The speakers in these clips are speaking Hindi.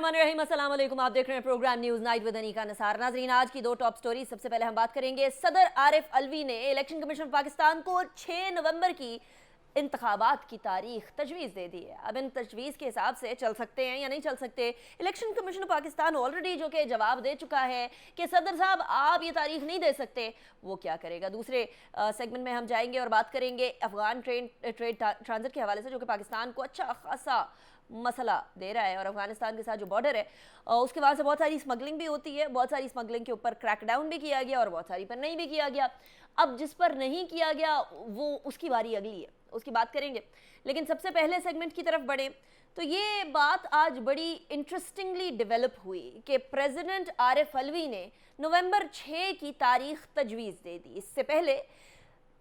बिस्मिल्लाहिर्रहमानिर्रहीम, अस्सलाम वालेकुम। आप देख रहे हैं program news night with Anika Nasar. नाज़रीन, आज की दो टॉप स्टोरी। सबसे पहले हम बात करेंगे सदर आरिफ अलवी ने इलेक्शन कमीशन पाकिस्तान को 6 नवंबर की इंतखाबात की तारीख तजवीज़ दे दी है। अब इन तजवीज़ के हिसाब से चल सकते हैं या नहीं चल सकते। इलेक्शन कमीशन पाकिस्तान ऑलरेडी जो कि जवाब दे चुका है कि सदर साहब आप ये तारीख नहीं दे सकते, वो क्या करेगा। दूसरे सेगमेंट में हम जाएंगे और बात करेंगे अफगान ट्रेड ट्रांजिट के हवाले से, जो कि पाकिस्तान को अच्छा खासा मसला दे रहा है। और अफगानिस्तान के साथ जो बॉर्डर है उसके वहाँ से बहुत सारी स्मगलिंग भी होती है, बहुत सारी स्मगलिंग के ऊपर क्रैकडाउन भी किया गया और बहुत सारी पर नहीं भी किया गया। अब जिस पर नहीं किया गया वो उसकी बारी अगली है, उसकी बात करेंगे। लेकिन सबसे पहले सेगमेंट की तरफ बढ़े तो ये बात आज बड़ी इंटरेस्टिंगली डेवलप हुई कि प्रेसिडेंट आरिफ अलवी ने नवंबर 6 की तारीख तजवीज़ दे दी। इससे पहले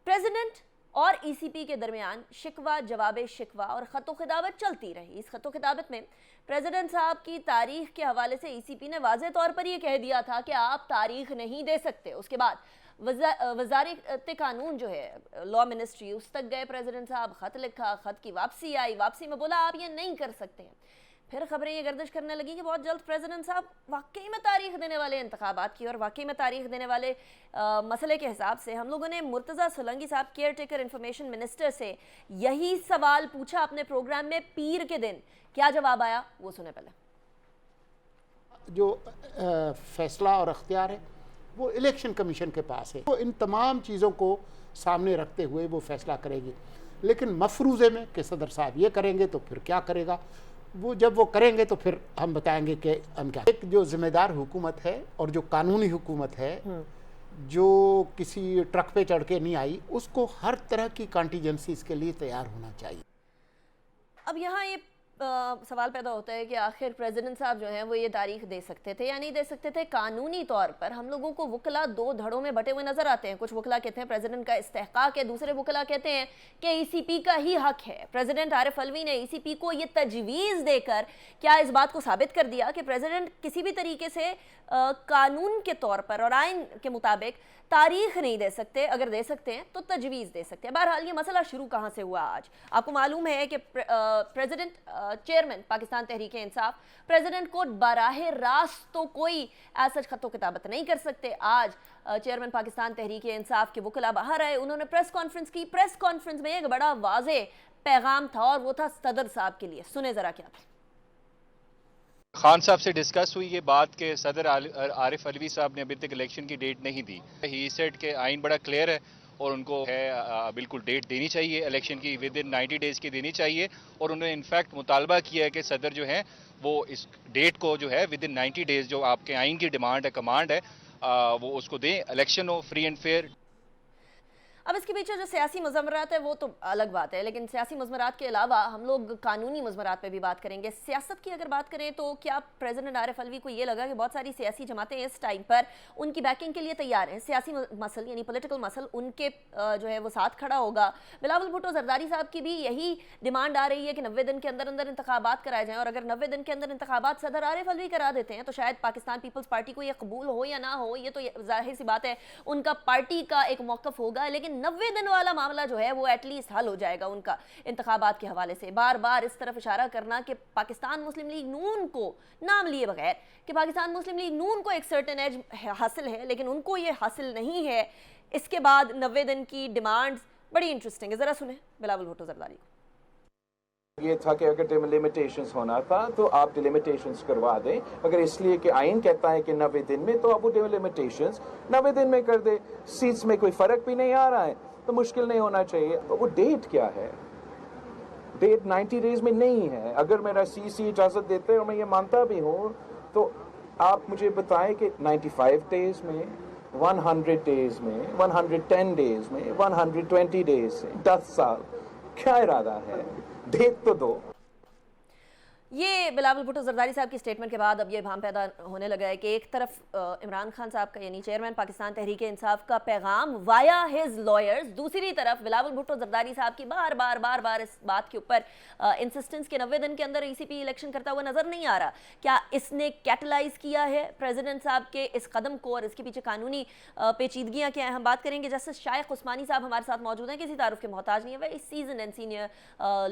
प्रेसिडेंट और ईसीपी के दरमियान शिकवा जवाब शिकवा और ख़तो खिताबत चलती रही। इस ख़तो खिताबत में प्रेसिडेंट साहब की तारीख के हवाले से ईसीपी ने वाज़े तौर पर यह कह दिया था कि आप तारीख नहीं दे सकते। उसके बाद वज़ारत कानून जो है लॉ मिनिस्ट्री, उस तक गए प्रेसिडेंट साहब, ख़त लिखा, ख़त की वापसी आई, वापसी में बोला आप ये नहीं कर सकते हैं। फिर खबरें ये गर्दिश करने लगी कि बहुत जल्द प्रेसिडेंट साहब वाकई में तारीख देने वाले इंतखाबात की। और वाकई में तारीख देने वाले मसले के हिसाब से हम लोगों ने मुर्तज़ा सोलंकी साहब, केयर टेकर इंफॉर्मेशन मिनिस्टर, से यही सवाल पूछा अपने प्रोग्राम में पीर के दिन। क्या जवाब आया वो सुने पहले। जो फैसला और अख्तियार है वो इलेक्शन कमीशन के पास है, वो इन तमाम चीज़ों को सामने रखते हुए वो फैसला करेगी। लेकिन मफरूज़े में कि सदर साहब ये करेंगे तो फिर क्या करेगा, वो जब वो करेंगे तो फिर हम बताएंगे कि हम क्या। एक जो जिम्मेदार हुकूमत है और जो कानूनी हुकूमत है, जो किसी ट्रक पे चढ़ के नहीं आई, उसको हर तरह की कॉन्टीजेंसी इसके लिए तैयार होना चाहिए। अब यहाँ ये सवाल पैदा होता है कि आखिर प्रेसिडेंट साहब जो हैं वो ये तारीख दे सकते थे या नहीं दे सकते थे। कानूनी तौर पर हम लोगों को वकला दो धड़ों में बटे हुए नजर आते हैं। कुछ वकला कहते हैं प्रेसिडेंट का इस्तेहकाक है, दूसरे वकला कहते हैं कि ईसीपी का ही हक है। प्रेसिडेंट आरिफ अलवी ने ईसीपी को ये तजवीज़ देकर क्या इस बात को साबित कर दिया कि प्रेसिडेंट किसी भी तरीके से कानून के तौर पर और आइन के मुताबिक तारीख नहीं दे सकते। अगर दे सकते हैं तो तजवीज़ दे सकते हैं। बहरहाल ये मसला शुरू कहाँ से हुआ आज आपको मालूम है कि president chairman Pakistan Tehreek Insaf president को बराह रास्त तो कोई ऐसा ख़तो किताबत नहीं कर सकते। आज चेयरमैन पाकिस्तान तहरीक इंसाफ के वकला बाहर आए, उन्होंने प्रेस कॉन्फ्रेंस की। प्रेस कॉन्फ्रेंस में एक बड़ा वाज़े पैगाम था और वो था सदर साहब के लिए। सुने ज़रा क्या था। खान साहब से डिस्कस हुई ये बात कि सदर आरिफ अलवी साहब ने अभी तक इलेक्शन की डेट नहीं दी। ही सेड के आइन बड़ा क्लियर है और उनको है बिल्कुल डेट देनी चाहिए इलेक्शन की, विद इन 90 डेज़ की देनी चाहिए। और उन्होंने इनफैक्ट मुतालबा किया है कि सदर जो है वो इस डेट को जो है विद इन 90 डेज़ जो आपके आइन की डिमांड है, कमांड है, वो उसको दें, इलेक्शन हो फ्री एंड फेयर। अब इसके पीछे जो सियासी मज़मरात है वो तो अलग बात है, लेकिन सियासी मज़मरात के अलावा हम लोग कानूनी मज़मरात पे भी बात करेंगे। सियासत की अगर बात करें तो क्या प्रेसिडेंट आरिफ अलवी को ये लगा कि बहुत सारी सियासी जमातें इस टाइम पर उनकी बैकिंग के लिए तैयार हैं, सियासी मसल यानी पॉलिटिकल मसल उनके जो है वो साथ खड़ा होगा। बिलावल भुट्टो जरदारी साहब की भी यही डिमांड आ रही है कि 90 दिन के अंदर अंदर इंतखाबात कराए जाएँ, और अगर 90 दिन के अंदर इंतखाबात सदर आरिफ अलवी करा देते हैं तो शायद पाकिस्तान पीपल्स पार्टी को यह कबूल हो या ना हो, ये तो जाहिर सी बात है उनका पार्टी का एक मौक़िफ़ होगा। लेकिन 90 दिन वाला मामला जो है वो एटलीस्ट हल हो जाएगा उनका इंतखाबात के हवाले से। बार बार इस तरफ इशारा करना कि पाकिस्तान मुस्लिम लीग नून को नाम लिए बगैर कि पाकिस्तान मुस्लिम लीग नून को एक सर्टेन एज हासिल है लेकिन उनको ये हासिल नहीं है। इसके बाद 90 दिन की डिमांड्स बड़ी इंटरेस्टिंग है, जरा सुने बिलावल भुट्टो जरदारी को। ये था कि अगर डिलिमिटेशंस होना था तो आप डिलिमिटेशंस करवा दें। अगर इसलिए कि आइन कहता है कि 90 दिन में, तो आप वो डिलिमिटेशंस 90 दिन में कर दे। सीट्स में कोई फर्क भी नहीं आ रहा है तो मुश्किल नहीं होना चाहिए। तो वो डेट क्या है? डेट 90 डेज में नहीं है। अगर मेरा सीसी इजाज़त देते हैं और मैं ये मानता भी हूँ तो आप मुझे बताएं कि 95 डेज में, 100 डेज में, 110 डेज में, 120 डेज से 10 साल क्या इरादा है? डेट तो दो। ये बिलावल भुट्टो जरदारी साहब की स्टेटमेंट के बाद अब ये भाम पैदा होने लगा है कि एक तरफ इमरान खान साहब का यानी चेयरमैन पाकिस्तान तहरीक इंसाफ का पैगाम वाया हिज लॉयर्स, दूसरी तरफ बिलावल भुट्टो जरदारी साहब की बार बार इस बात के ऊपर इंसिस्टेंस के 90 दिन के अंदर ईसीपी इलेक्शन करता हुआ नजर नहीं आ रहा। क्या इसने कैटलाइज किया है प्रेसिडेंट साहब के इस कदम को और इसके पीछे कानूनी पेचीदगियाँ क्या हैं, हम बात करेंगे। जस्टिस शाइख उस्मानी साहब हमारे साथ मौजूद हैं, किसी तारुफ के मोहताज नहीं है, very season and senior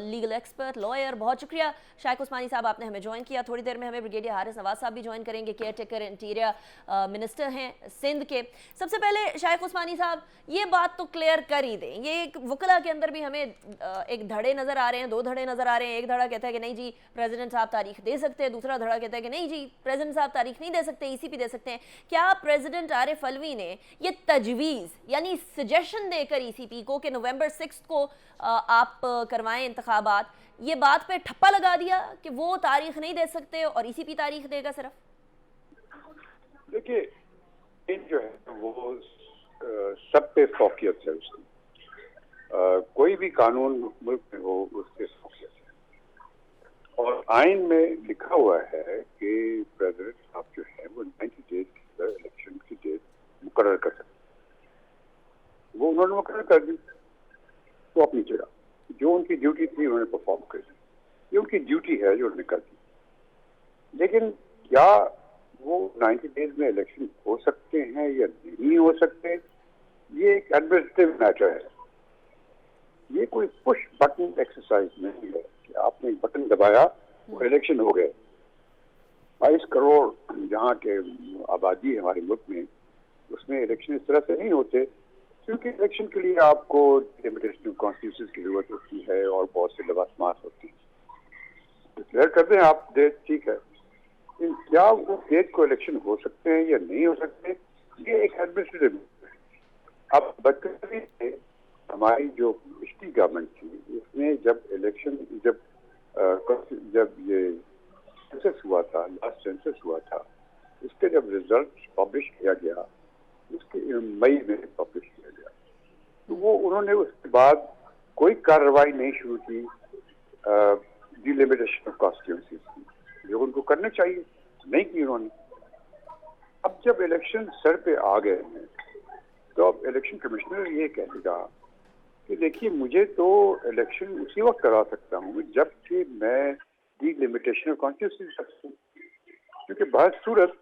legal expert, lawyer. बहुत शुक्रिया शाइख उस्मानी उस्मानी साहब, आपने हमें ज्वाइन किया। थोड़ी देर में हमें ब्रिगेडियर हारिस नवाज साहब भी ज्वाइन करेंगे, केयर टेकर इंटीरियर मिनिस्टर हैं सिंध के। सबसे पहले शाइख उस्मानी साहब, ये बात तो क्लियर कर ही दें, ये एक वकला के अंदर भी हमें एक धड़े नज़र आ रहे हैं, दो धड़े नज़र आ रहे हैं। एक धड़ा कहता है कि नहीं जी प्रेसिडेंट साहब तारीख दे सकते हैं, दूसरा धड़ा कहता है कि नहीं जी प्रेसिडेंट साहब तारीख नहीं दे सकते, ईसीपी दे सकते हैं। क्या प्रेसिडेंट आरिफ अलवी ने ये तजवीज़ यानी सजेशन देकर ईसीपी को कि नवंबर 6 को आप करवाएं इंतखाबात, ये बात पे ठप्पा लगा दिया कि वो तारीख नहीं दे सकते और ईसीपी तारीख देगा सिर्फ? देखिए, जो है वो सब पे फौकियत है उसकी। कोई भी कानून मुल्क में हो उसके फौकियत है, और आइन में लिखा हुआ है कि प्रेसिडेंट साहब जो है वो 90 डेज के अंदर इलेक्शन की डेट मुकर्रर कर सकते। वो उन्होंने मुकर्रर कर दी, तो अपनी जगह जो उनकी ड्यूटी थी उन्होंने परफॉर्म कर दी, ये उनकी ड्यूटी है जो उन्होंने कर दी। लेकिन क्या वो 90 डेज में इलेक्शन हो सकते हैं या नहीं हो सकते, ये एक एडमिनिस्ट्रेटिव मैटर है। ये कोई पुश बटन एक्सरसाइज नहीं है कि आपने एक बटन दबाया और इलेक्शन हो गए। 22 करोड़ जहाँ के आबादी है हमारे मुल्क में, उसमें इलेक्शन इस तरह से नहीं होते, क्योंकि इलेक्शन के लिए आपको लिमिटेशन ऑफ कॉन्स्टिट्यूशन की जरूरत होती है और बहुत से लवासमात होती हैं। डिक्लेयर कर दें आप डेट, ठीक है, लेकिन क्या वो डेट को इलेक्शन हो सकते हैं या नहीं हो सकते, ये एक एडमिनिस्ट्रेटिव। अब बदकिस्मती से हमारी जो पिछली गवर्नमेंट थी उसने जब इलेक्शन जब ये सेंसस हुआ था, लास्ट सेंसस हुआ था, उसके जब रिजल्ट पब्लिश किया गया, उसके मई में पब्लिश किया गया, तो वो उन्होंने उसके बाद कोई कार्रवाई नहीं शुरू की डिलिमिटेशन ऑफ कॉन्स्टिट्यूंसीज की, जो उनको करने चाहिए, नहीं की उन्होंने। अब जब इलेक्शन सर पे आ गए हैं तो अब इलेक्शन कमिश्नर ये कहेगा कि देखिए मुझे तो इलेक्शन उसी वक्त करा सकता हूँ जबकि मैं डिलिमिटेशन ऑफ कॉन्स्टिट्यूंसीज सकता हूँ, क्योंकि बहुत सूरत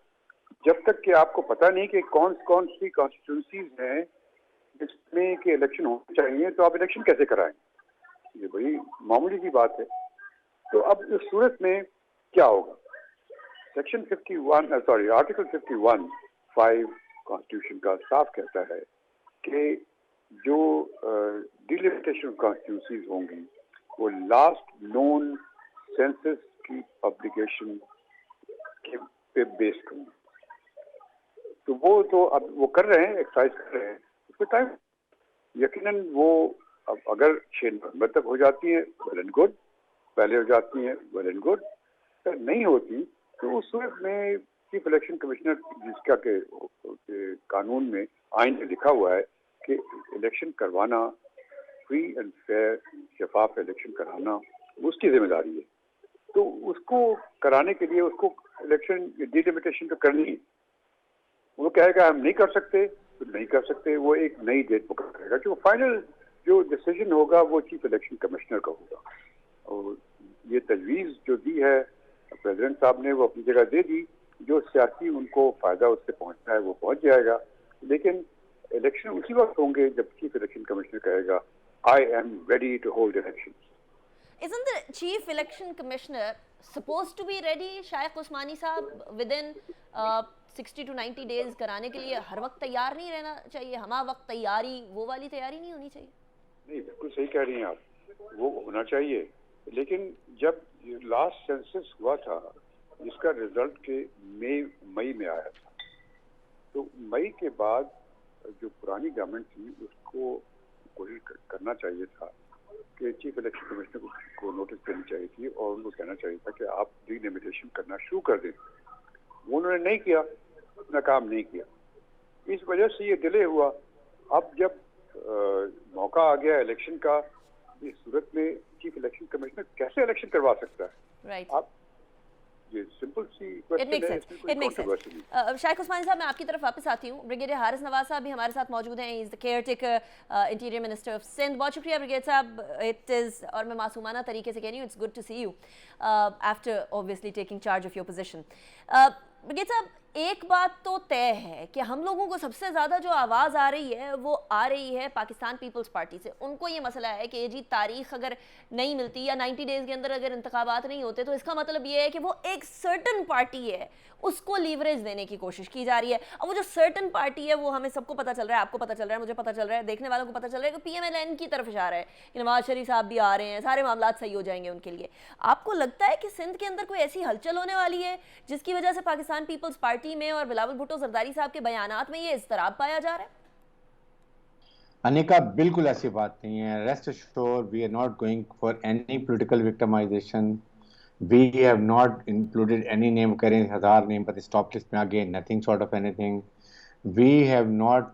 जब तक कि आपको पता नहीं कि कौन कौन सी कॉन्स्टिट्यूंसीज हैं जिसमें कि इलेक्शन होने चाहिए, तो आप इलेक्शन कैसे कराएंगे? ये बड़ी मामूली सी बात है। तो अब इस सूरत में क्या होगा? सेक्शन आर्टिकल 51(5) कॉन्स्टिट्यूशन का साफ कहता है कि जो डिलिमिटेशन ऑफ कॉन्स्टिट्यूंसीज होंगी वो लास्ट नोन सेंसस की पब्लिकेशन पे बेस्ड होंगी। तो वो तो अब वो कर रहे हैं, एक्सरसाइज कर रहे हैं, उसमें टाइम यकीनन वो अब अगर 6 नवंबर तक हो जाती है वेल एंड गुड, पहले हो जाती है वेल एंड गुड, अगर नहीं होती तो उस सूरत में चीफ इलेक्शन कमिश्नर, जिसका के कानून में आइन में लिखा हुआ है कि इलेक्शन करवाना, फ्री एंड फेयर शफाफ इलेक्शन कराना उसकी जिम्मेदारी है, तो उसको कराने के लिए उसको इलेक्शन डिलिमिटेशन तो करनी है। वो कहेगा हम नहीं कर सकते तो नहीं कर सकते, वो एक नई डेट पकड़ेगा, जो फाइनल जो डिसीजन होगा वो चीफ इलेक्शन कमिश्नर का होगा। और ये तजवीज़ जो दी है प्रेसिडेंट साहब ने वो अपनी जगह दे दी, जो सियासी उनको फायदा उससे पहुंचना है वो पहुंच जाएगा, लेकिन इलेक्शन उसी वक्त होंगे जब चीफ इलेक्शन कमिश्नर कहेगा I am ready to hold election. Isn't the chief election commissioner supposed to be ready, Shaikh Usmani साहब, within 60 to 90 days कराने के लिए हर वक्त तैयार नहीं रहना चाहिए? हमा वक्त तैयारी, वो वाली तैयारी नहीं होनी चाहिए? नहीं, बिल्कुल सही कह रही हैं आप, वो होना चाहिए, लेकिन जब लास्ट सेंसस हुआ था जिसका रिजल्ट के मई में आया था, तो मई के बाद जो पुरानी गवर्नमेंट थी उसको कोशिश करना चाहिए था कि चीफ इलेक्शन कमिश्नर को नोटिस देनी चाहिए थी और उनको कहना चाहिए था कि आप डिलिमिटेशन करना शुरू कर दें। वो उन्होंने नहीं किया, अपना काम नहीं किया, इस वजह से ये डिले हुआ। अब जब मौका आ गया इलेक्शन का, इस सूरत में चीफ इलेक्शन कमिश्नर कैसे इलेक्शन करवा सकता है? राइट, ये सिंपल सी क्वेश्चन है, इट मेक्स सेंस। शाइख उस्मानी साहब, मैं आपकी तरफ वापस आती हूँ। ब्रिगेडियर हारिस नवाज साहब भी हमारे साथ मौजूद हैं, is the caretaker interior minister of Sindh. बहुत शुक्रिया ब्रिगेडियर साहब, इट इज़, और मैं मासूमाना तरीके से कह रही हूँ, it's good to see you after obviously taking charge of your position. Brigadier साहब, एक बात तो तय है कि हम लोगों को सबसे ज़्यादा जो आवाज़ आ रही है वो आ रही है पाकिस्तान पीपल्स पार्टी से। उनको ये मसला है कि जी तारीख अगर नहीं मिलती या 90 डेज़ के अंदर अगर इंतखाबात नहीं होते तो इसका मतलब ये है कि वो एक सर्टन पार्टी है उसको लीवरेज देने की कोशिश की जा रही है। अब वो जो सर्टन पार्टी है वो हमें सबको पता चल रहा है, आपको पता चल रहा है, मुझे पता चल रहा है, देखने वालों को पता चल रहा है कि PMLN की तरफ इशारा है कि नवाज शरीफ साहब भी आ रहे हैं, सारे मामला सही हो जाएंगे उनके लिए। आपको लगता है कि सिंध के अंदर कोई ऐसी हलचल होने वाली है जिसकी वजह से पाकिस्तान पीपल्स पार्टी में और बिलावल भुट्टो जरदारी साहब के बयानात में ये इज़्तिराब पाया जा रहा है? अनिका, बिल्कुल ऐसी बात नहीं है। Rest assure, we are not going for any political victimisation. We have not included any name, करें 1000 नेम पर स्टॉप लिस्ट में आ गए, nothing sort of anything. We have not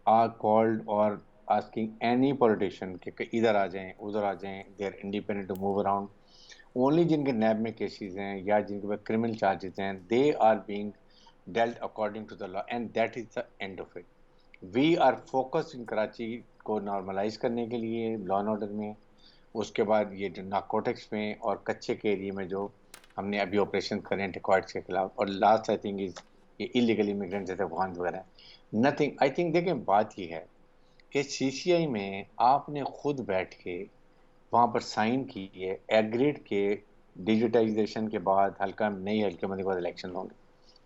are called or asking any politician कि इधर आ जाएं उधर आ जाएं, they are independent to move around. Only जिनके नैब में केसेस हैं या जिनके पास क्रिमिनल चार्जेस हैं, they are being dealt according to the law, and that is the end of it. We are focused in Karachi को नॉर्मलाइज करने के लिए लॉ एंड ऑर्डर में, उसके बाद ये जो नार्कोटिक्स में और कच्चे के एरिया में जो हमने अभी ऑपरेशन करे हैं डिकॉइट्स के खिलाफ, और लास्ट आई थिंक इज ये इलीगल इमिग्रेंट जैसे अफगान वगैरह। नथिंग, आई थिंक देखें बात ये है कि CCI में आपने खुद बैठ के वहाँ पर साइन की है, एग्रीड के डिजिटाइजेशन के बाद हल्का नई हल्के मंदी के बाद इलेक्शन होंगे।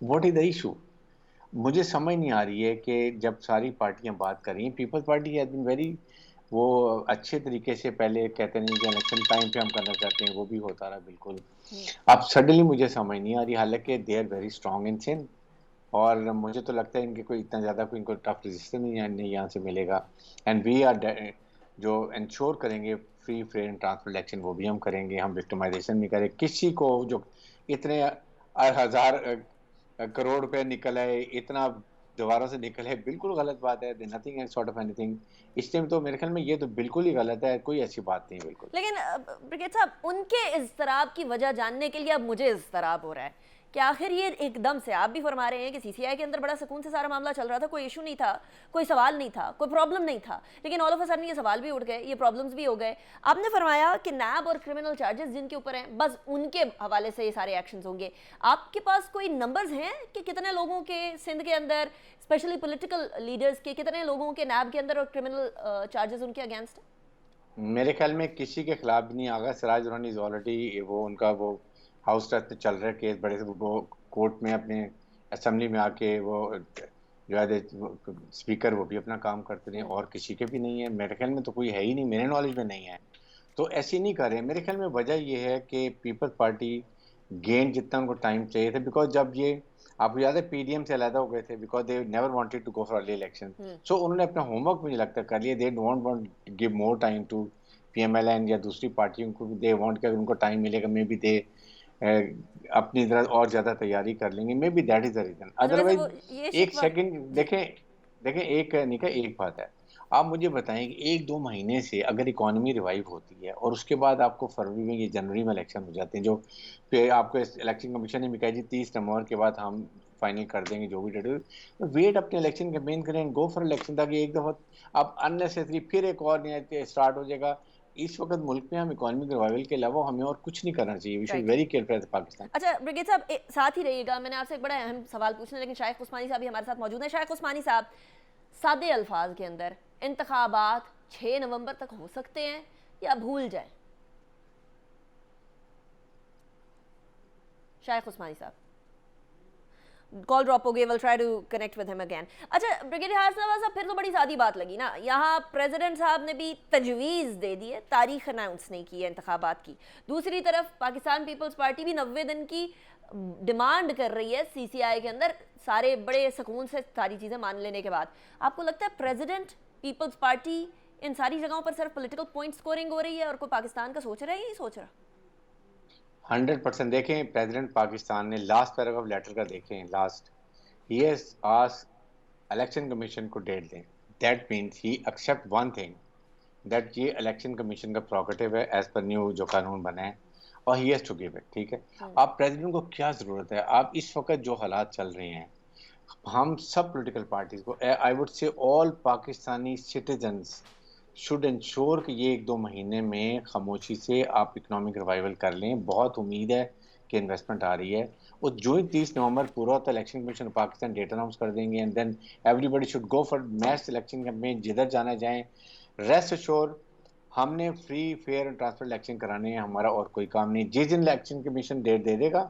What is the issue? मुझे समझ नहीं आ रही है कि जब सारी पार्टियां बात कर रही हैं, Peoples Party has been very, वो अच्छे तरीके से पहले कहते नहीं कि इलेक्शन टाइम पे हम करना चाहते हैं, वो भी होता रहा बिल्कुल। अब सडनली मुझे समझ नहीं आ रही, हालांकि they are very strong in Sindh, और मुझे तो लगता है इनके कोई इतना ज़्यादा कोई इनको टफ रजिस्टर नहीं यहाँ से मिलेगा। एंड वी आर जो इंश्योर करेंगे free fair and transparent election, वो भी हम करेंगे। हम विक्टिमाइजेशन नहीं करें किसी को। जो इतने 1000 करोड़ रुपए निकल है, इतना दोबारा से निकल है, बिल्कुल गलत बात है। Nothing and sort of anything. इस टाइम तो मेरे ख्याल में ये तो बिल्कुल ही गलत है, कोई ऐसी बात नहीं बिल्कुल। लेकिन ब्रिगेड साहब, उनके इज़्तिराब की वजह जानने के लिए अब मुझे इज़्तिराब हो रहा है कि आखिर ये एकदम से, आप भी फरमा रहे हैं कि CCI के अंदर बड़ा सुकून से सारा मामला चल रहा था, कोई इशू नहीं था, कोई सवाल नहीं था, कोई प्रॉब्लम नहीं था, लेकिन ऑल ऑफ अ सडन ये सवाल भी उठ गए, ये प्रॉब्लम्स भी हो गए। आपने फरमाया कि नैब और क्रिमिनल चार्जेस जिनके ऊपर हैं बस उनके हवाले से ये सारे एक्शंस होंगे। आपके पास कोई नंबर्स हैं कि कितने लोगों के सिंध के अंदर, स्पेशली पॉलिटिकल लीडर्स के, कितने लोगों के नैब के अंदर और क्रिमिनल चार्जेस उनके अगेंस्ट है? मेरे ख्याल में किसी के खिलाफ भी नहीं आगा। सिराज दुरानी इज ऑलरेडी, वो उनका वो हाउस ट्रस्ट पे चल रहा है केस बड़े से, वो कोर्ट में अपने असेंबली में आके वो जो है स्पीकर वो भी अपना काम करते रहे, और किसी के भी नहीं है मेरे ख्याल में, तो कोई है ही नहीं, मेरे नॉलेज में नहीं है, तो ऐसे नहीं कर रहे। मेरे ख्याल में वजह ये है कि पीपल्स पार्टी गेन जितना उनको टाइम चाहिए था, बिकॉज जब ये आपको याद है PDM से अलग हो गए थे, because they never wanted to go for early election, so उन्होंने अपना होमवर्क मुझे लगता है कर लिया। They don't want give more time to PMLN या दूसरी पार्टियों को, दे वांट कि उनको टाइम मिलेगा, मे बी दे अपनी तरह और ज्यादा तैयारी कर लेंगे, maybe that is the reason. Otherwise एक सेकंड देखें एक निका एक बात है, आप मुझे बताएं कि 1-2 महीने से अगर इकोनॉमी रिवाइव होती है और उसके बाद आपको फरवरी में या जनवरी में इलेक्शन हो जाते हैं, जो फिर आपको इलेक्शन कमीशन ने भी कहा जी 30 नवंबर के बाद हम फाइनल कर देंगे जो भी डेट है, तो वेट अपने इलेक्शन कैंपेन करें, गो फॉर इलेक्शन, ताकि एक दफा अब अननेसेसरी फिर एक और नया स्टार्ट हो जाएगा। इस वक्त मुल्क में हम इकोनॉमिक रिवाइवल के अलावा हमें और कुछ नहीं करना चाहिए। We should very careful as Pakistan. अच्छा ब्रिगेड साहब, साथ ही रहिएगा, मैंने आपसे एक बड़ा अहम सवाल पूछना, लेकिन शाइख उस्मानी साहब भी हमारे साथ मौजूद हैं। शाइख उस्मानी साहब, सादे अल्फाज के अंदर इंतखाबात 6 नवंबर तक हो सकते हैं या भूल जाए? शाइख उस्मानी साहब, कॉल ड्रॉप हो गई, will try to connect with him again. अच्छा ब्रिगेडियर हारिस नवाज साहब, फिर तो बड़ी सादी बात लगी ना, यहाँ प्रेसिडेंट साहब ने भी तजवीज़ दे दी है, तारीख अनाउंस नहीं की है इंतखाबात की। दूसरी तरफ पाकिस्तान पीपल्स पार्टी भी 90 दिन की डिमांड कर रही है CCI के अंदर, सारे बड़े सुकून से सारी चीज़ें मान लेने के बाद। आपको लगता है प्रेसिडेंट, पीपल्स पार्टी, इन सारी जगहों पर सिर्फ पॉलिटिकल पॉइंट स्कोरिंग हो रही है और कोई पाकिस्तान का सोच रहा है या नहीं सोच रहा? 100% देखें, प्रेसिडेंट पाकिस्तान ने लास्ट पैराग्राफ लेटर का देखें, last he has asked election commission को डेट दें। that means he accept one thing that ये election commission का प्रोगेटिव है एज पर न्यू जो कानून बना है, और he has to give it। ठीक है, आप प्रेसिडेंट को क्या ज़रूरत है? आप इस वक्त जो हालात चल रहे हैं, हम सब पॉलिटिकल पार्टीज को, I would say all Pakistani citizens should ensure कि ये 1-2 महीने में खामोशी से आप इकोनॉमिक रिवाइवल कर लें। बहुत उम्मीद है की इन्वेस्टमेंट आ रही है, वो जो ही 30 नवंबर पूरा होता है election commission Pakistan date announce कर देंगे and then everybody should go for mass election campaign, जिधर जाना जाए। रेस्ट अश्योर हमने free fair and transparent election कराने हैं, हमारा और कोई काम नहीं। जिस दिन इलेक्शन कमीशन डेट दे देगा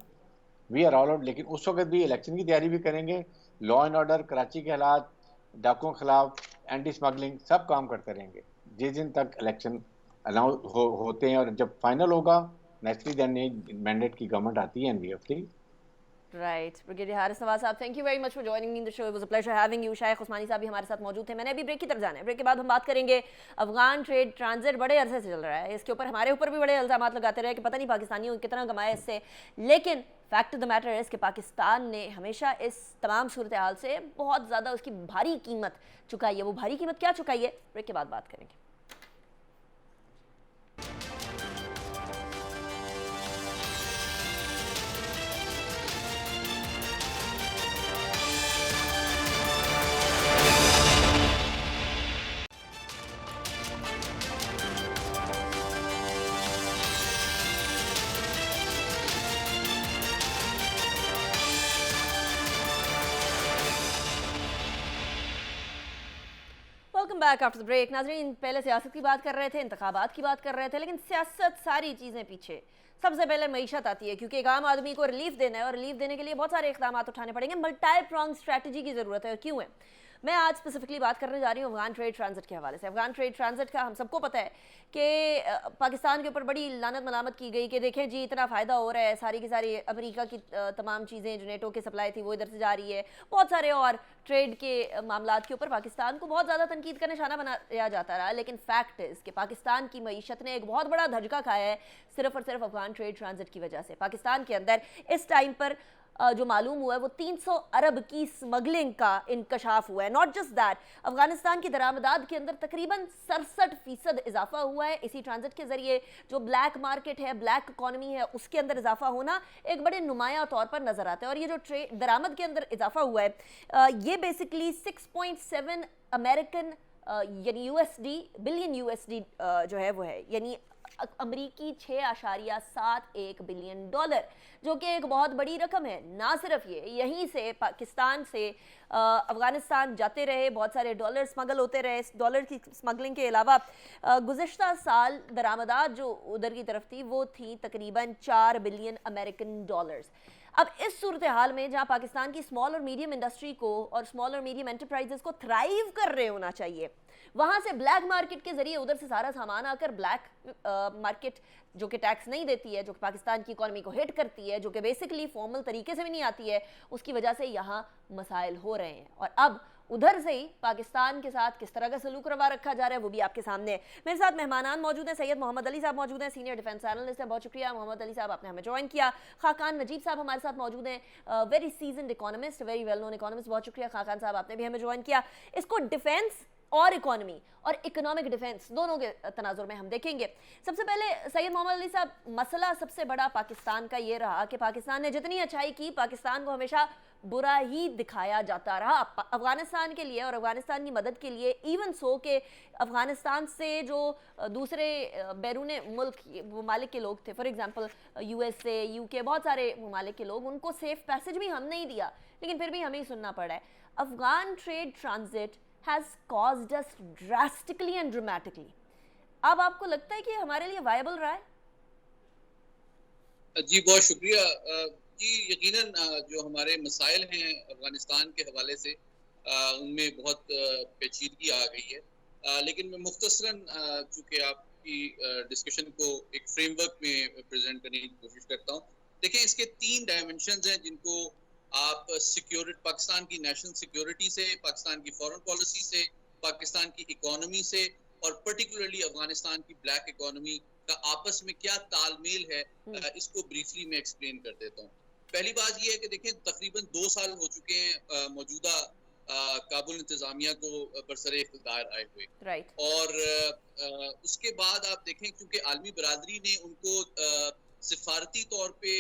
वी आर ऑल आउट, लेकिन उस वक्त भी इलेक्शन की तैयारी भी करेंगे, लॉ एंड ऑर्डर, कराची के हालात, डाकुओं के खिलाफ, एंटी स्मगलिंग, सब काम करते रहेंगे जिस दिन तक इलेक्शन अनाउंस होते हैं। और जब फाइनल होगा नेचुरली देन मैंडेट की गवर्नमेंट आती है and we are free. Right, brigadier Haris Nawaz साहब, thank you very much for joining me in the show, it was a pleasure having you. Shaikh Usmani साहब भी हमारे साथ मौजूद थे। मैंने अभी ब्रेक की तरफ जाना है, ब्रेक के बाद हम बात करेंगे अफगान ट्रेड ट्रांजिट बड़े अरसे से चल रहा है, इसके ऊपर हमारे ऊपर भी बड़े इल्जाम लगाते रहे कि पता नहीं पाकिस्तानियों कितना कमाया इससे, लेकिन fact of the matter is कि पाकिस्तान ने हमेशा इस तमाम सूरत हाल से बहुत ज़्यादा उसकी भारी कीमत चुकाई है। वो भारी कीमत क्या चुकाई है, ब्रेक के बाद बात करेंगे। Welcome back after the break. नाज़रीन, पहले सियासत की बात कर रहे थे, इंतखाबात की बात कर रहे थे, लेकिन सियासत सारी चीज़ें पीछे। सबसे पहले मईशत आती है, क्योंकि एक आम आदमी को रिलीफ देना है और रिलीफ देने के लिए बहुत सारे इक़दाम उठाने पड़ेंगे। मल्टी प्रॉन्ग स्ट्रैटेजी की ज़रूरत है। क्यों है? मैं आज स्पेसिफिकली बात करने जा रही हूँ अफगान ट्रेड ट्रांजिट के हवाले से। अफगान ट्रेड ट्रांजिट का हम सबको पता है कि पाकिस्तान के ऊपर बड़ी लानत मलामत की गई कि देखें जी इतना फ़ायदा हो रहा है, सारी की सारी अमेरिका की तमाम चीज़ें जो नेटो की सप्लाई थी वो इधर से जा रही है, बहुत सारे और ट्रेड के मामलात के ऊपर पाकिस्तान को बहुत ज़्यादा तनकीद का निशाना बनाया जाता रहा। लेकिन फैक्ट इज़ कि पाकिस्तान की मईशत ने एक बहुत बड़ा धचका खाया है सिर्फ और सिर्फ अफगान ट्रेड ट्रांजिट की वजह से। पाकिस्तान के अंदर इस टाइम पर जो मालूम हुआ है वो 300 अरब की स्मगलिंग का इंकशाफ हुआ है। नॉट जस्ट दैट, अफगानिस्तान की दरामदात के अंदर तकरीबन 67% इजाफा हुआ है। इसी ट्रांजिट के जरिए जो ब्लैक मार्केट है, ब्लैक इकॉनमी है, उसके अंदर इजाफा होना एक बड़े नुमाया तौर पर नजर आता है। और ये जो दरामद के अंदर इजाफा हुआ है ये बेसिकली 6.7 अमेरिकन यानी यूएसडी बिलियन यूएसडी जो है वो है, यानी अमरीकी 6.71 बिलियन डॉलर, जो कि एक बहुत बड़ी रकम है। ना सिर्फ ये, यहीं से पाकिस्तान से अफगानिस्तान जाते रहे बहुत सारे डॉलर स्मगल होते रहे। इस डॉलर की स्मगलिंग के अलावा गुज़िश्ता साल दरामदात जो उधर की तरफ थी वो थी तकरीबन 4 बिलियन अमेरिकन डॉलर्स। अब इस सूरत हाल में जहाँ पाकिस्तान की स्मॉल और मीडियम इंडस्ट्री को और स्मॉल और मीडियम एंटरप्राइजेस को थ्राइव कर रहे होना चाहिए, वहाँ से ब्लैक मार्केट के जरिए उधर से सारा सामान आकर ब्लैक मार्केट जो कि टैक्स नहीं देती है, जो कि पाकिस्तान की इकॉनमी को हिट करती है, जो कि बेसिकली फॉर्मल तरीके से भी नहीं आती है, उसकी वजह से यहाँ मसाइल हो रहे हैं। और अब उधर से ही पाकिस्तान के साथ किस तरह का सलूक रवा रखा जा रहा है वो भी आपके सामने है। मेरे साथ मेहमानान मौजूद हैं, सैयद मोहम्मद अली साहब मौजूद हैं, सीनियर डिफेंस एनालिस्ट हैं। बहुत शुक्रिया मोहम्मद अली साहब, आपने हमें ज्वाइन किया। खाकान नजीब साहब हमारे साथ मौजूद हैं, very seasoned economist, very well known economist. बहुत शुक्रिया खाकान साहब, आपने भी हमें ज्वाइन किया। इसको डिफेंस और इकोनॉमी और इकोनॉमिक डिफेंस दोनों के तनाजुर में हम देखेंगे। सबसे पहले सैयद मोहम्मद अली साहब, मसला सबसे बड़ा पाकिस्तान का ये रहा कि पाकिस्तान ने जितनी अच्छाई की, पाकिस्तान को हमेशा बुरा ही दिखाया जाता रहा अफगानिस्तान के लिए और अफगानिस्तान की मदद के लिए। इवन सो कि अफगानिस्तान से जो दूसरे बैरून मुल्क ममालिक के लोग थे, फॉर एग्जांपल यूएसए, यूके, बहुत सारे ममालिक के लोग, उनको सेफ पैसेज भी हम नहीं दिया, लेकिन फिर भी हमें ही सुनना पड़ा है। Afghan trade transit has caused us drastically and dramatically. अब आपको लगता है कि हमारे लिए वायबल रहा है? जी बहुत शुक्रिया। जी यकीनन जो हमारे मसाइल हैं अफगानिस्तान के हवाले से उनमें बहुत पेचीदगी आ गई है, लेकिन मैं मुख्तसरन चूँकि आपकी डिस्कशन को एक फ्रेमवर्क में प्रेजेंट करने की कोशिश करता हूँ। देखें, इसके 3 डायमेंशंस हैं जिनको आप सिक्योरिटी, पाकिस्तान की नेशनल सिक्योरिटी से, पाकिस्तान की फॉरेन पॉलिसी से, पाकिस्तान की इकोनॉमी से और पर्टिकुलरली अफगानिस्तान की ब्लैक इकोनॉमी का आपस में क्या तालमेल है, इसको ब्रीफली मैं एक्सप्लेन कर देता हूँ। पहली बात यह है कि देखें, तकरीबन 2 साल हो चुके हैं मौजूदा काबुल इंतजामिया को बरसरे इख्तिदार आए हुए, और उसके बाद आप देखें क्योंकि आलमी बरादरी ने उनको सिफारती तौर पे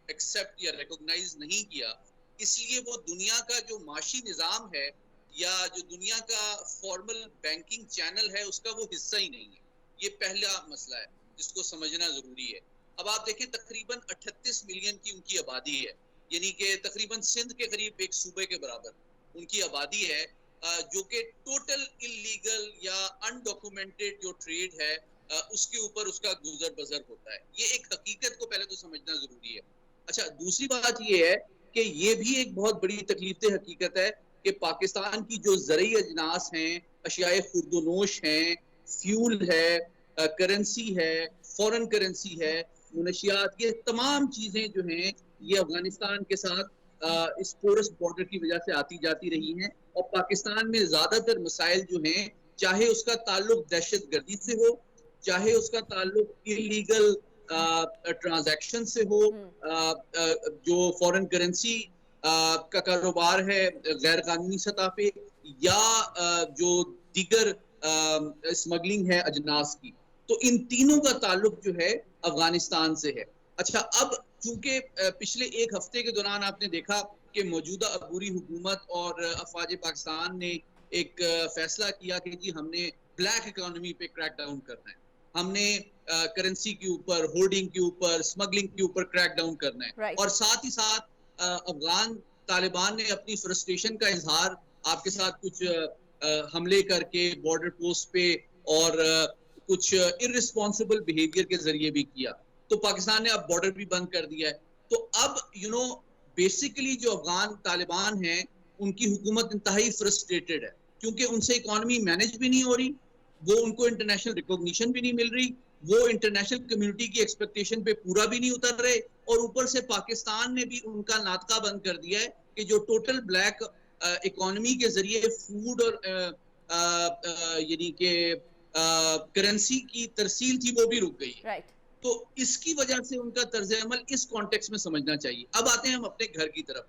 एक्सेप्ट या रिकॉग्नाइज नहीं किया, इसलिए वो दुनिया का जो माशी निज़ाम है या जो दुनिया का फॉर्मल बैंकिंग चैनल है उसका वो हिस्सा ही नहीं है। ये पहला मसला है जिसको समझना ज़रूरी है। अब आप देखें तकरीबन 38 मिलियन की उनकी आबादी है, यानी कि तकरीबन सिंध के करीब एक सूबे के बराबर उनकी आबादी है, जो कि टोटल इलीगल या अनडॉक्यूमेंटेड जो ट्रेड है उसके ऊपर उसका गुजर बसर होता है। ये एक हकीकत को पहले तो समझना जरूरी है। अच्छा, दूसरी बात ये है कि ये भी एक बहुत बड़ी तकलीफ हकीकत है कि पाकिस्तान की जो ज़रई अजनास हैं, अशियाए खुर्दोनोश हैं, फ्यूल है, करेंसी है, फॉरेन करेंसी है, मुनशियात, ये तमाम चीज़ें जो हैं ये अफगानिस्तान के साथ इस पोरस बॉर्डर की वजह से आती जाती रही हैं। और पाकिस्तान में ज़्यादातर मसाइल जो हैं, चाहे उसका ताल्लुक दहशत गर्दी से हो, चाहे उसका ताल्लुक इलीगल ट्रांजैक्शन से हो, जो फॉरेन करेंसी का कारोबार है गैर कानूनी सतह पे, या जो दीगर स्मगलिंग है अजनास की, तो इन तीनों का ताल्लुक जो है अफगानिस्तान से है। अच्छा, अब चूंकि पिछले एक हफ्ते के दौरान आपने देखा कि मौजूदा अबूरी हुकूमत और अफवाज पाकिस्तान ने एक फैसला किया कि जी हमने ब्लैक इकोनॉमी पे क्रैक डाउन करना है, हमने करेंसी के ऊपर, होर्डिंग के ऊपर, स्मगलिंग के ऊपर क्रैक डाउन करना है। और साथ ही साथ अफगान तालिबान ने अपनी फ्रस्ट्रेशन का इजहार आपके साथ कुछ हमले करके बॉर्डर पोस्ट पे और कुछ इररिस्पॉन्सिबल बिहेवियर के जरिए भी किया। तो पाकिस्तान ने अब बॉर्डर भी बंद कर दिया है। तो अब बेसिकली जो अफगान तालिबान हैं उनकी हुकूमत इंतहाई फ्रस्ट्रेटेड है, क्योंकि उनसे इकोनॉमी मैनेज भी नहीं हो रही, वो उनको इंटरनेशनल रिकॉग्निशन भी नहीं मिल रही, वो इंटरनेशनल कम्युनिटी की एक्सपेक्टेशन पे पूरा भी नहीं उतर रहे, और ऊपर से पाकिस्तान ने भी उनका नाटका बंद कर दिया है कि जो टोटल ब्लैक इकोनॉमी के जरिए फूड और यानी कि करेंसी की तरसील थी वो भी रुक गई है। तो इसकी वजह से उनका तर्ज अमल इस कॉन्टेक्स्ट में समझना चाहिए। अब आते हैं हम अपने घर की तरफ।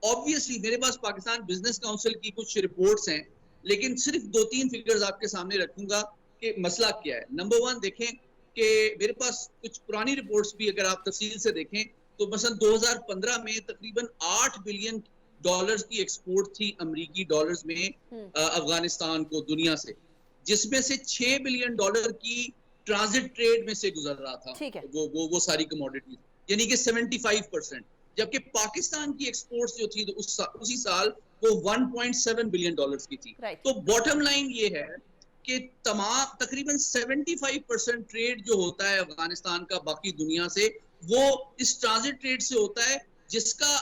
ऑब्वियसली मेरे पास पाकिस्तान बिजनेस काउंसिल की कुछ रिपोर्ट्स हैं, लेकिन सिर्फ 2-3 फिगर्स आपके सामने रखूंगा कि मसला क्या है। नंबर 1 देखें कि मेरे पास कुछ पुरानी रिपोर्ट्स भी अगर आप तफसील से देखें तो मसलन 2015 में तकरीबन $8 बिलियन की एक्सपोर्ट थी अमरीकी डॉलर्स में अफगानिस्तान को दुनिया से, जिसमें से $6 बिलियन की ट्रांजिट ट्रेड में से गुजर रहा था वो सारी कमोडिटीज, यानी कि 75%। जबकि पाकिस्तान की एक्सपोर्ट्स जो थी तो उसी साल वो $1.7 बिलियन की थी। तो बॉटम लाइन ये है कि तमाम तकरीबन 75% ट्रेड जो होता है अफगानिस्तान का बाकी दुनिया से, वो इस ट्रांजिट ट्रेड से होता है, जिसका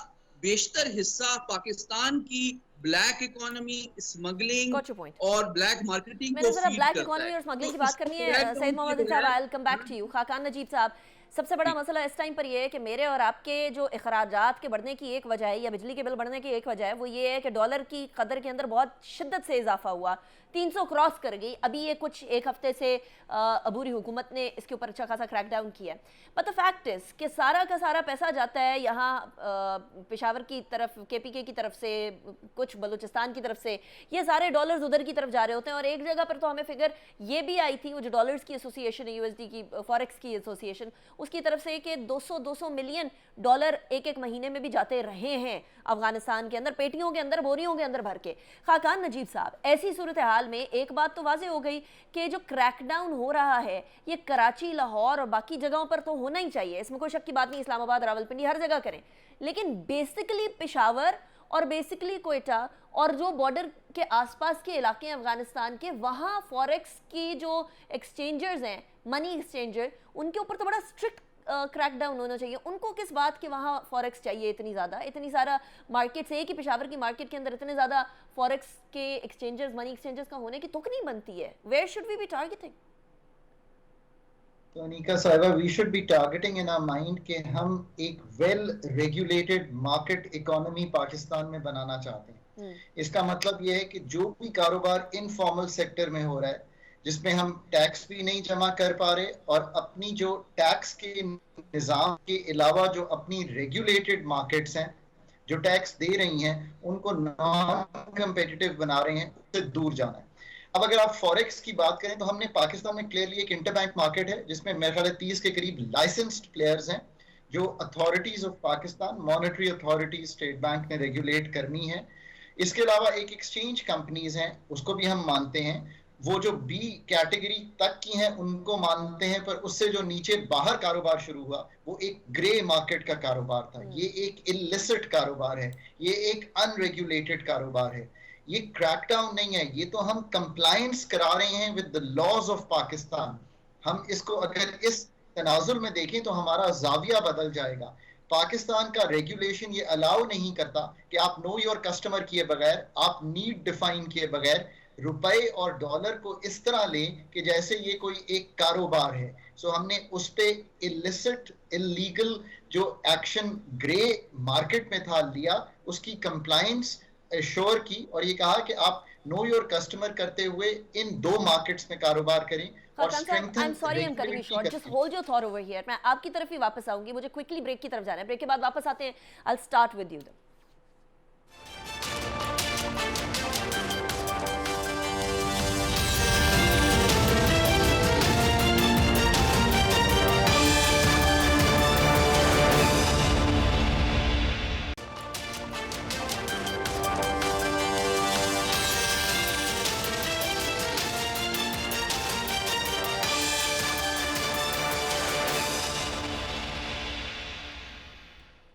बेशतर हिस्सा पाकिस्तान की ब्लैक इकोनॉमी, स्मगलिंग और ब्लैक मार्केटिंग को फीड ब्लैक करता इकोनॉमी है। और स्मगलिंग की बात करनी है सैयद मोहम्मद साहब, I will come back to you. Khaqan Najeeb साहब, सबसे बड़ा मसला इस टाइम पर ये है कि मेरे और आपके जो अखराजात के बढ़ने की एक वजह है, या बिजली के बिल बढ़ने की एक वजह है, वो ये है कि डॉलर की कदर के अंदर बहुत शिद्दत से इजाफा हुआ, 300 क्रॉस कर गई। अभी ये कुछ एक हफ्ते से अबूरी हुकूमत ने इसके ऊपर अच्छा खासा क्रैकडाउन किया है। बट द फैक्ट इज कि सारा का सारा पैसा जाता है यहाँ पेशावर की तरफ, KPK की तरफ से, कुछ बलूचिस्तान की तरफ से, ये सारे डॉलर्स उधर की तरफ जा रहे होते हैं। और एक जगह पर तो हमें फिगर ये भी आई थी, वो जो डॉलर्स की एसोसिएशन है, USD की, फॉरेक्स की एसोसिएशन, उसकी तरफ से कि $200 मिलियन एक महीने में भी जाते रहे हैं अफगानिस्तान के अंदर, पेटियों के अंदर, बोरियों के अंदर भर के। खाकान नजीब साहब, ऐसी सूरत हाल में एक बात तो वाज़ेह हो गई कि जो क्रैकडाउन हो रहा है ये कराची, लाहौर और बाकी जगहों पर तो होना ही चाहिए, इसमें कोई शक की बात नहीं, इस्लामाबाद, रावलपिंडी, हर जगह करें, लेकिन बेसिकली पेशावर और बेसिकली कोयटा और जो बॉर्डर के आसपास के इलाके हैं अफगानिस्तान के, वहाँ फॉरेक्स की जो एक्सचेंजर्स हैं, मनी एक्सचेंजर, उनके ऊपर तो बड़ा स्ट्रिक्ट क्रैकडाउन होना चाहिए। उनको किस बात के वहाँ फॉरेक्स चाहिए इतनी ज़्यादा, इतनी सारा मार्केट से, एक ही पेशावर की मार्केट के अंदर इतने ज़्यादा फॉरेक्स के एक्सचेंजर्स, मनी एक्सचेंजर्स का होने की तुक नहीं बनती है। Where should we be targeting? तो अनीका साहिबा, we should be targeting in our mind कि हम एक well regulated market economy Pakistan में बनाना चाहते हैं। इसका मतलब ये है कि जो भी कारोबार इनफॉर्मल सेक्टर में हो रहा है, जिसमें हम टैक्स भी नहीं जमा कर पा रहे और अपनी जो टैक्स के निज़ाम के अलावा जो अपनी रेगुलेटेड मार्केट्स हैं जो टैक्स दे रही हैं उनको नॉन कम्पिटिटिव बना रहे हैं, उससे दूर जाना है। अब अगर आप फॉरेक्स की बात करें तो हमने पाकिस्तान में क्लियरली एक इंटरबैंक मार्केट है जिसमें मेरे ख्याल 30 के करीब लाइसेंस्ड प्लेयर्स हैं जो authorities of Pakistan, monetary authority, state bank ने रेगुलेट करनी है। इसके अलावा एक एक्सचेंज कंपनीज हैं, उसको भी हम मानते हैं। वो जो बी कैटेगरी तक की हैं उनको मानते हैं, पर उससे जो नीचे बाहर कारोबार शुरू हुआ वो एक ग्रे मार्केट का कारोबार था। ये एक इलिसिट कारोबार है, ये एक अनरेगुलेटेड कारोबार है। ये क्रैकडाउन नहीं है, ये तो हम कंप्लायंस करा रहे हैं with the laws of Pakistan. हम इसको अगर इस तनाजुर में देखें तो हमारा जाविया बदल जाएगा। पाकिस्तान का रेगुलेशन ये अलाउ नहीं करता कि आप नो योर कस्टमर किए बगैर, आप नीड डिफाइन किए बगैर रुपए और डॉलर को इस तरह लें कि जैसे ये कोई एक कारोबार है। सो हमने उस पे इलिसिट इलीगल जो एक्शन ग्रे मार्केट में था लिया, उसकी कंप्लायंस एश्योर की और ये कहा कि आप नो योर कस्टमर करते हुए इन दो मार्केट्स में कारोबार करें और I am sorry, I am cutting you short, just hold your thought over here. मैं आपकी तरफ ही वापस आऊंगी, मुझे क्विकली ब्रेक की तरफ जाना है, ब्रेक के बाद वापस आते हैं। I will start with you.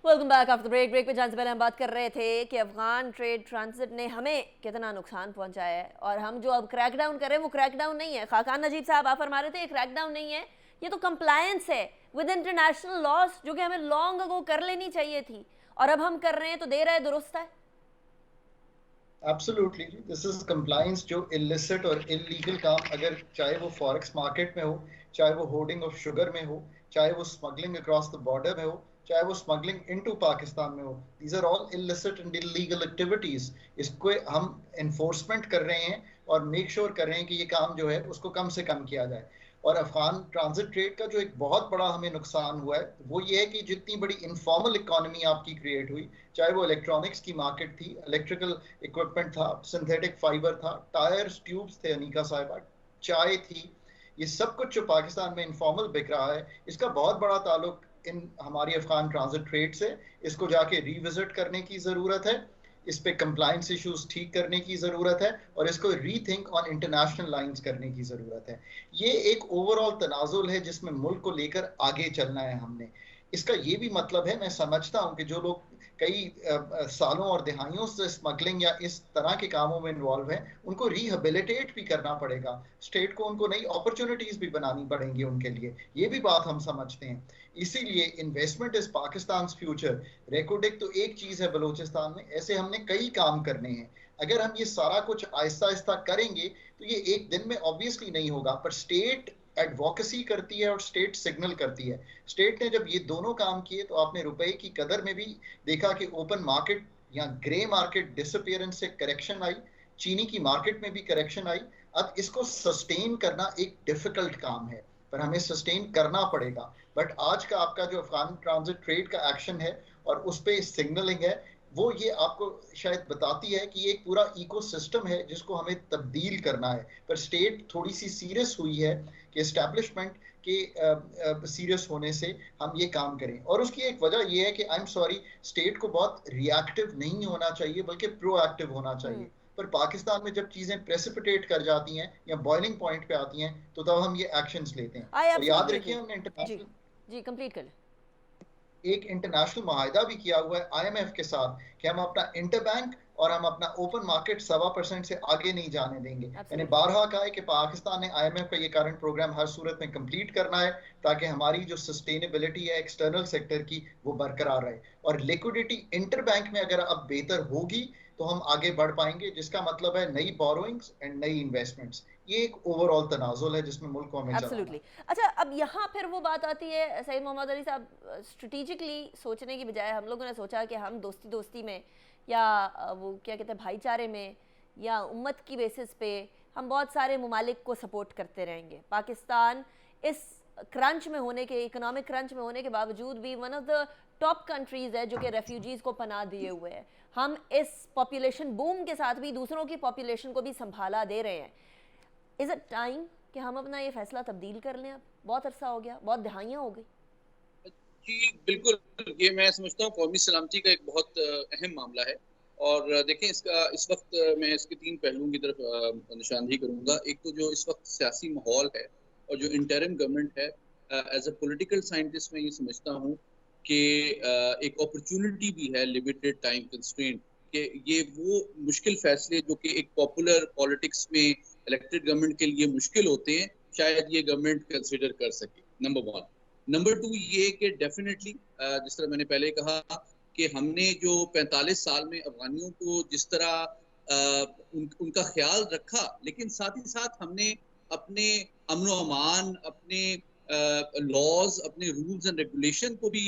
Welcome back after break. Break पे जाने से पहले हम बात कर रहे थे कि अफगान ट्रेड ट्रांजिट ने हमें कितना नुकसान पहुंचाया है, और हम जो अब क्रैकडाउन कर रहे हैं वो क्रैकडाउन नहीं है। खाकान नजीब साहब आप फरमा रहे थे ये क्रैकडाउन नहीं है, ये तो कंप्लायंस है विद इंटरनेशनल लॉज, जो कि हमें लॉन्ग अगो कर लेनी चाहिए थी, और अब हम कर रहे हैं तो देर है दुरुस्त है। Absolutely, this is compliance. जो इलिसिट और इलीगल काम, अगर चाहे वो फॉरेक्स मार्केट में हो, चाहे वो होर्डिंग ऑफ शुगर में हो, चाहे वो स्मगलिंग अक्रॉस द बॉर्डर में हो, चाहे वो स्मगलिंग इनटू पाकिस्तान में हो, these are all illicit and illegal activities. इसको हम एनफोर्समेंट कर रहे हैं और मेक श्योर कर रहे हैं कि ये काम जो है उसको कम से कम किया जाए। और अफगान ट्रांजिट ट्रेड का जो एक बहुत बड़ा हमें नुकसान हुआ है वो ये है कि जितनी बड़ी इनफॉर्मल इकोनॉमी आपकी क्रिएट हुई, चाहे वो इलेक्ट्रॉनिक्स की मार्केट थी, इलेक्ट्रिकल इक्विपमेंट था, सिंथेटिक फाइबर था, टायर्स ट्यूब्स थे अनीका साहिबा, चाय थी, ये सब कुछ जो पाकिस्तान में इनफॉर्मल बिक रहा है, इसका बहुत बड़ा ताल्लुक इन हमारी अफगान ट्रांजिट ट्रेड से। इसको जाके रिविजिट करने की ज़रूरत है, इस पे कंप्लायंस इश्यूज ठीक करने की ज़रूरत है, और इसको रीथिंक ऑन इंटरनेशनल लाइंस करने की ज़रूरत है। ये एक ओवरऑल तनाजुल है जिसमें मुल्क को लेकर आगे चलना है हमने। इसका ये भी मतलब है, मैं समझता हूँ कि जो लोग कई सालों और दिहाइयों से स्मगलिंग या इस तरह के कामों में इन्वॉल्व हैं, उनको रिहेबिलिटेट भी करना पड़ेगा। स्टेट को उनको नई अपॉर्चुनिटीज भी बनानी पड़ेंगी उनके लिए, ये भी बात हम समझते हैं। इसीलिए investment is Pakistan future. Reko Diq तो एक चीज है बलूचिस्तान में, ऐसे हमने कई काम करने हैं। अगर हम ये सारा कुछ आहिस्ता आहिस्ता करेंगे तो ये एक दिन में ऑब्वियसली नहीं होगा, पर स्टेट एडवोकेसी करती है और स्टेट सिग्नल करती है। स्टेट ने जब ये दोनों काम किए तो आपने रुपए की कदर में भी देखा कि ओपन मार्केट या ग्रे मार्केट डिसअपीयरेंस से करेक्शन आई, चीनी की मार्केट में भी करेक्शन आई। अब इसको सस्टेन करना एक डिफिकल्ट काम है, पर हमें सस्टेन करना पड़ेगा। बट आज का आपका जो अफगान ट्रांजिट ट्रेड का एक्शन है और उस पे सिग्नलिंग है, वो ये आपको शायद बताती है कि ये एक पूरा इकोसिस्टम है जिसको हमें तब्दील करना है। पर स्टेट थोड़ी सी सीरियस हुई है कि एस्टैब्लिशमेंट के सीरियस होने से हम ये काम करें। और उसकी एक वजह ये है कि आई एम सॉरी, स्टेट को बहुत रिएक्टिव नहीं होना चाहिए बल्कि प्रोएक्टिव होना चाहिए। पर पाकिस्तान में जब चीजें प्रेसिपिटेट कर जाती हैं या बॉइलिंग पॉइंट पे आती हैं तो तब हम ये एक्शंस लेते हैं। और याद रखिए हमने इंटरनेशनल जी कंप्लीट कर एक इंटरनेशनल माहिदा भी किया हुआ है IMF के साथ कि हम अपना इंटरबैंक और हम अपना ओपन मार्केट 1.25% से आगे नहीं जाने देंगे। मैंने बारहा कहा है कि पाकिस्तान ने IMF का ये करंट प्रोग्राम हर सूरत में कंप्लीट करना है ताकि हमारी जो सस्टेनेबिलिटी है एक्सटर्नल सेक्टर की वो बरकरार रहे। और लिक्विडिटी इंटरबैंक में अगर अब बेहतर होगी तो हम आगे बढ़ पाएंगे, जिसका मतलब है नई बोरोइंग्स एंड नई इन्वेस्टमेंट्स। ये एक ओवरऑल तनाजुल है जिसमें मुल्क को हमें एब्सोल्युटली। अच्छा, अब यहाँ फिर वो बात आती है सईद मोहम्मद अली साहब, स्ट्रेटेजिकली सोचने की बजाय हम लोगों ने सोचा कि हम दोस्ती दोस्ती में या वो क्या कहते हैं भाईचारे में या उम्मत की बेसिस पे हम बहुत सारे ममालिक को सपोर्ट करते रहेंगे। पाकिस्तान इस क्रंच में होने के, इकोनॉमिक क्रंच में होने के बावजूद भी one of the top countries है जो कि रेफ्यूजीज़ को पनाह दिए हुए है। हम इस पॉपुलेशन बूम के साथ भी दूसरों की पॉपुलेशन को भी संभाला दे रहे हैं। इज़ इट टाइम कि हम अपना ये फैसला तब्दील कर लें? अब बहुत अरसा हो गया, बहुत दहाइयाँ हो गई। जी बिल्कुल, ये मैं समझता हूँ कौमी सलामती का एक बहुत अहम मामला है। और देखें इस वक्त मैं इसके 3 पहलुओं की तरफ निशानदेही करूंगा। एक तो जो इस वक्त सियासी माहौल है और जो इंटरिम गवर्नमेंट है, एज अ पॉलिटिकल साइंटिस्ट मैं ये समझता हूँ कि एक अपॉर्चुनिटी भी है लिमिटेड टाइम कंस्ट्रेंट कि ये वो मुश्किल फैसले जो कि एक पॉपुलर पॉलिटिक्स में इलेक्टेड गवर्नमेंट के लिए मुश्किल होते हैं, शायद ये गवर्नमेंट कंसिडर कर सके, नंबर 1। नंबर 2 ये कि डेफिनेटली जिस तरह मैंने पहले कहा कि हमने जो 45 साल में अफगानियों को जिस तरह उनका ख्याल रखा, लेकिन साथ ही साथ हमने अपने अमन व अमान, अपने लॉज, अपने रूल्स एंड रेगुलेशन को भी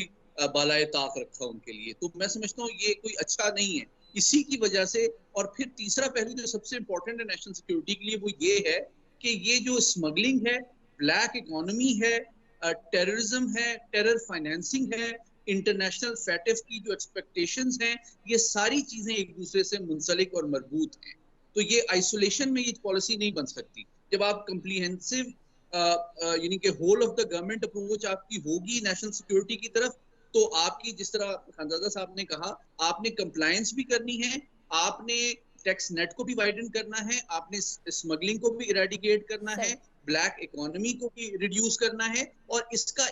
बालाए ताक रखा उनके लिए। तो मैं समझता हूँ ये कोई अच्छा नहीं है। इसी की वजह से, और फिर तीसरा पहलू जो सबसे इम्पोर्टेंट है नेशनल सिक्योरिटी के लिए, वो ये है कि ये जो स्मगलिंग है, ब्लैक इकोनॉमी है, टेररिज्म है, टेरर फाइनेंसिंग है, इंटरनेशनल फैटिफ की जो एक्सपेक्टेशंस हैं, ये सारी चीजें एक दूसरे से मुंसलिक और मरबूत हैं। तो ये आइसोलेशन में ये पॉलिसी नहीं बन सकती। जब आप कम्प्रीहेंसिव यानी कि whole of the government approach आपकी होगी नेशनल सिक्योरिटी की तरफ, तो आपकी जिस तरह खानजादा साहब ने कहा, आपने कंप्लायंस भी करनी है, आपने टैक्स नेट को भी वाइडन करना है, आपने स्मगलिंग को भी इरेडिकेट करना है, ब्लैक इकोनॉमी को भी रिड्यूस करना है, और इसका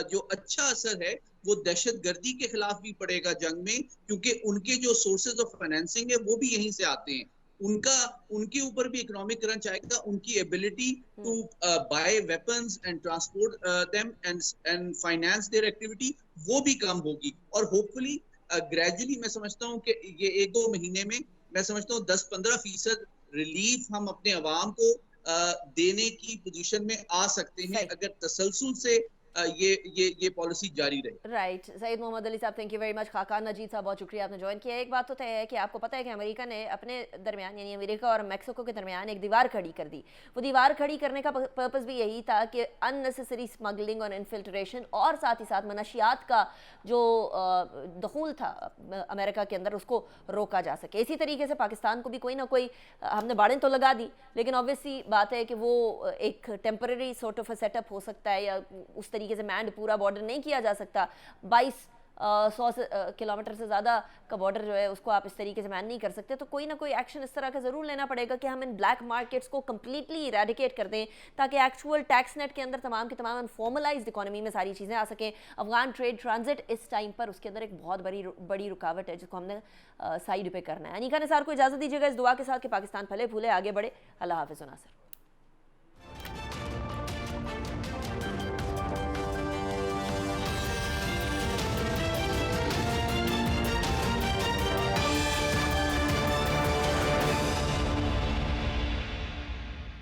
जो अच्छा असर है वो दहशतगर्दी के खिलाफ भी पड़ेगा जंग में, क्योंकि उनके जो सोर्सेज ऑफ फाइनेंसिंग है वो भी यहीं से आते हैं। उनके ऊपर भी इकोनॉमिक क्रंच आएगा, उनकी ability to buy weapons and transport them and finance their activity वो भी कम होगी। और होपफुली ग्रेजुअली मैं समझता हूँ कि ये 1-2 महीने में मैं समझता हूँ 10-15% रिलीफ हम अपने अवाम को देने की पोजीशन में आ सकते हैं अगर तसलसल से ये पॉलिसी जारी रहे। राइट, सईद मोहम्मद अली साहब, thank you very much. Khaqan Najeed साहब, बहुत शुक्रिया आपने ज्वाइन किया। एक बात तो तय है कि आपको पता है कि अमेरिका ने अपने दरमियान, यानी अमेरिका और मैक्सिको के दरमियान एक दीवार खड़ी कर दी। वो दीवार खड़ी करने का पर्पस भी यही था कि अननेसेसरी स्मगलिंग और इन्फिल्ट्रेशन और साथ ही साथ मनशियात का जो दखूल था अमेरिका के अंदर, उसको रोका जा सके। इसी तरीके से पाकिस्तान को भी कोई ना कोई हमने बाड़ें तो लगा दी, लेकिन ऑब्वियसली बात है कि वो एक टेम्पररी सॉर्ट ऑफ सेटअप हो सकता है, या उस तरीके से मैंड पूरा बॉर्डर नहीं किया जा सकता। 2200 किलोमीटर से ज़्यादा का बॉर्डर जो है उसको आप इस तरीके से मैन नहीं कर सकते। तो कोई ना कोई एक्शन इस तरह का ज़रूर लेना पड़ेगा कि हम इन ब्लैक मार्केट्स को कम्प्लीटली इरेडिकेट कर दें, ताकि एक्चुअल टैक्स नेट के अंदर तमाम की तमाम फॉर्मलाइज्ड इकोनॉमी में सारी चीज़ें आ सकें। अफगान ट्रेड ट्रांजिट इस टाइम पर उसके अंदर एक बहुत बड़ी रुकावट है, जिसको हमने साइड पे करना है। अनीका निसार को इजाज़त दीजिएगा इस दुआ के साथ कि पाकिस्तान फले फूले आगे बढ़े। अल्लाह हाफ़िज़ नासिर।